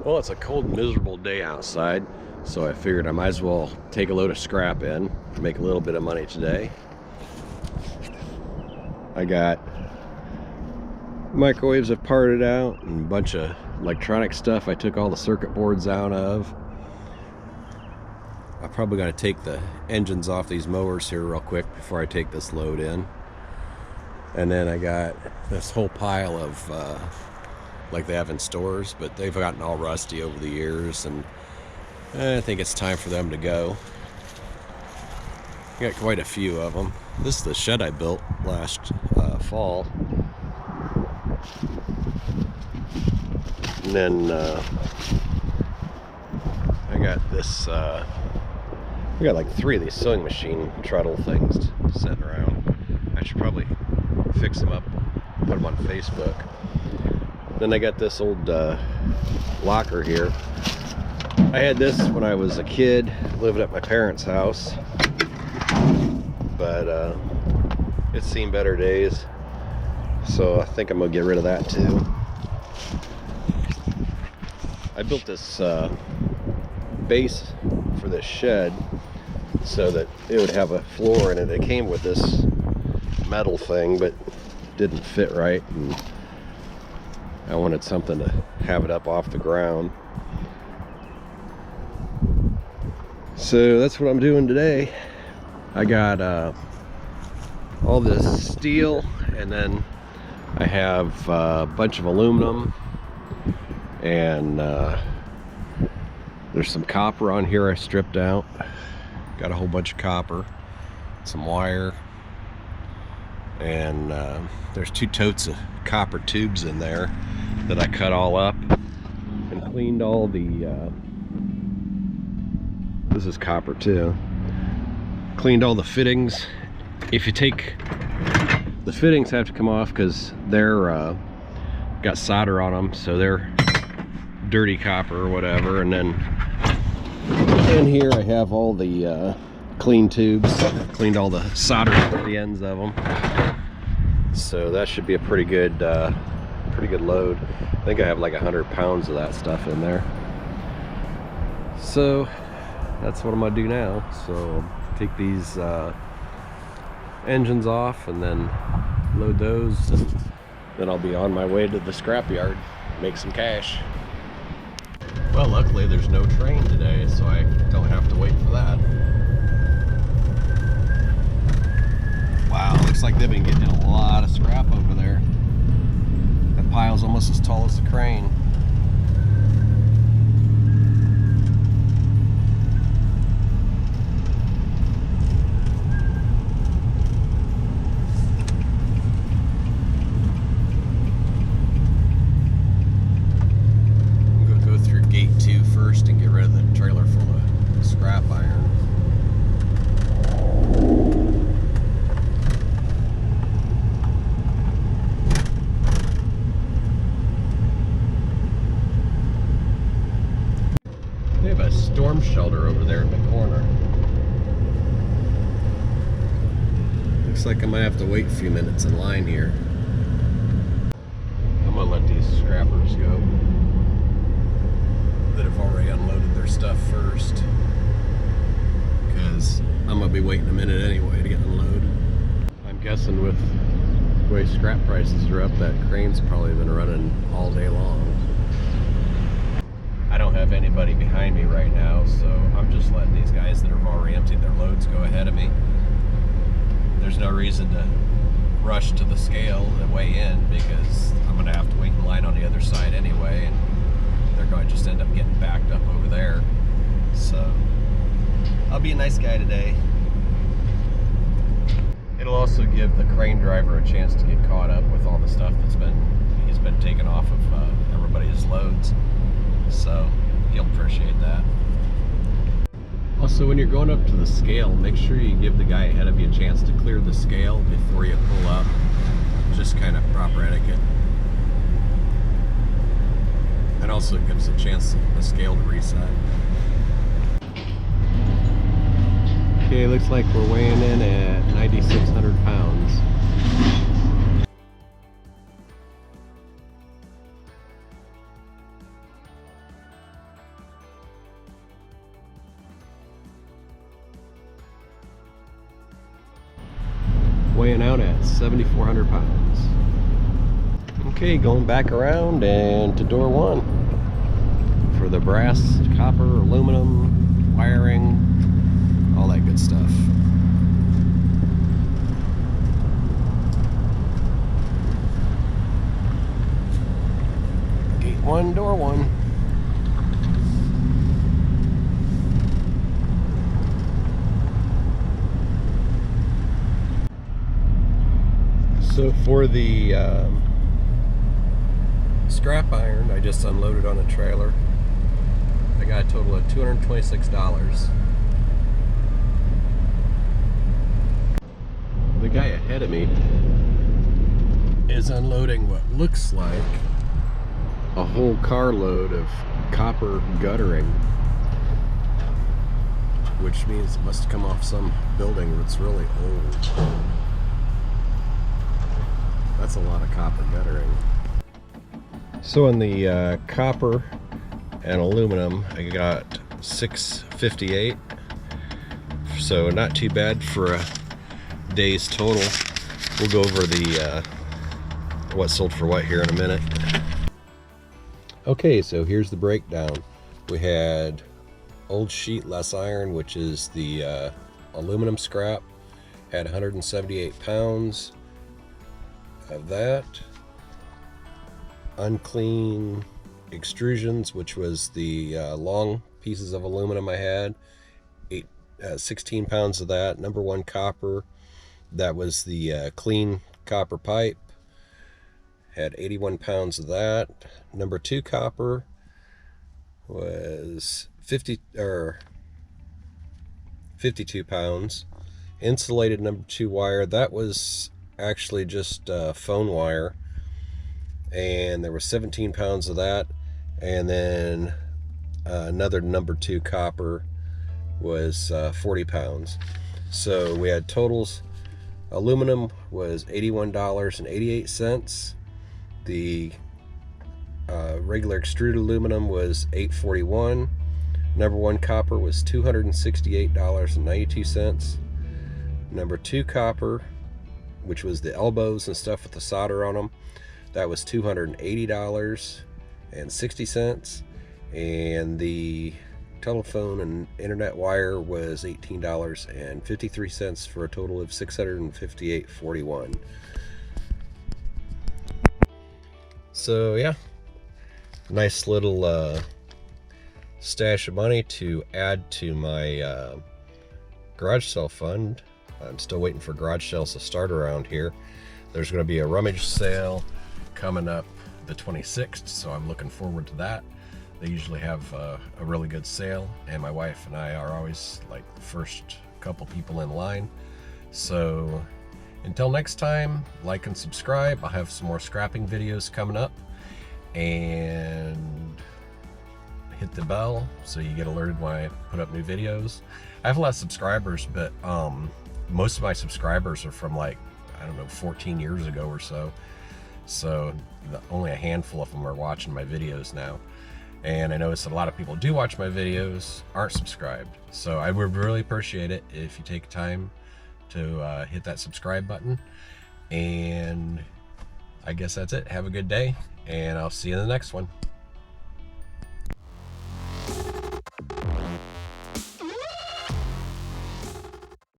Well, it's a cold, miserable day outside, so I figured I might as well take a load of scrap in, make a little bit of money today. I got microwaves I've parted out and a bunch of electronic stuff I took all the circuit boards out of. I probably got to take the engines off these mowers here real quick before I take this load in. And then I got this whole pile of like they have in stores, but they've gotten all rusty over the years, and I think it's time for them to go. I got quite a few of them. This is the shed I built last fall. And then I got this, I got like 3 of these sewing machine treadle things sitting around. I should probably fix them up, put them on Facebook. Then I got this old locker here. I had this when I was a kid, living at my parents' house, but it's seen better days, so I think I'm gonna get rid of that too. I built this base for this shed so that it would have a floor in it. It came with this metal thing, but didn't fit right, and I wanted something to have it up off the ground. So that's what I'm doing today. I got all this steel, and then I have a bunch of aluminum, and there's some copper on here I stripped out. Got a whole bunch of copper, some wire, and there's 2 totes of copper tubes in there that I cut all up and cleaned all the this is copper too. Cleaned all the fittings. If you take the fittings, have to come off because they're got solder on them, so they're dirty copper or whatever. And then in here I have all the clean tubes. Cleaned all the solder at the ends of them, so that should be a pretty good load. I think I have like 100 pounds of that stuff in there. So that's what I'm gonna do now. So take these engines off and then load those, and then I'll be on my way to the scrapyard, make some cash. Well, luckily there's no train today, so I don't have to wait for that. Wow, looks like they've been getting a lot of scrap over there. That pile's almost as tall as the crane. I'm gonna go through gate 2 first and get rid of the trailer full of scrap iron. They have a storm shelter over there in the corner. Looks like I might have to wait a few minutes in line here. I'm gonna let these scrappers go that have already unloaded their stuff first, because I'm gonna be waiting a minute anyway to get unloaded. I'm guessing with the way scrap prices are up, that crane's probably been running all day long. I don't have anybody behind me right now, so I'm just letting these guys that have already emptied their loads go ahead of me. There's no reason to rush to the scale and weigh in, because I'm going to have to wait in line on the other side anyway, and they're going to just end up getting backed up over there. So I'll be a nice guy today. It'll also give the crane driver a chance to get caught up with all the stuff he's been taking off of everybody's loads. So he'll appreciate that. Also, when you're going up to the scale, make sure you give the guy ahead of you a chance to clear the scale before you pull up. Just kind of proper etiquette. And also it gives a chance for the scale to reset. Okay, looks like we're weighing in at 9,600 pounds. at 7,400 pounds. Okay, going back around and to door 1 for the brass, copper, aluminum, wiring, all that good stuff. Gate 1, door 1. So for the scrap iron I just unloaded on a trailer, I got a total of $226. The guy ahead of me is unloading what looks like a whole carload of copper guttering, which means it must have come off some building that's really old. That's a lot of copper guttering. So in the copper and aluminum, I got $6.58. So not too bad for a day's total. We'll go over the what sold for what here in a minute. Okay, so here's the breakdown. We had old sheet less iron, which is the aluminum scrap, had 178 pounds of that. Unclean extrusions, which was the long pieces of aluminum I had, 16 pounds of that. Number 1 copper, that was the clean copper pipe, had 81 pounds of that. Number 2 copper was 52 pounds. Insulated number 2 wire, that was actually just phone wire, and there were 17 pounds of that. And then another number 2 copper was 40 pounds. So we had totals. Aluminum was $81.88. The regular extruded aluminum was $8.41. Number 1 copper was $268.92. Number 2 copper, which was the elbows and stuff with the solder on them, that was $280.60. And the telephone and internet wire was $18.53 for a total of $658.41. So yeah, nice little stash of money to add to my garage sale fund. I'm still waiting for garage sales to start around here. There's going to be a rummage sale coming up the 26th, so I'm looking forward to that. They usually have a really good sale, and my wife and I are always like the first couple people in line. So until next time, like and subscribe. I'll have some more scrapping videos coming up, and hit the bell so you get alerted when I put up new videos. I have a lot of subscribers, but most of my subscribers are from, like, I don't know, 14 years ago or so. So only a handful of them are watching my videos now. And I notice that a lot of people do watch my videos, aren't subscribed. So I would really appreciate it if you take time to hit that subscribe button. And I guess that's it. Have a good day, and I'll see you in the next one.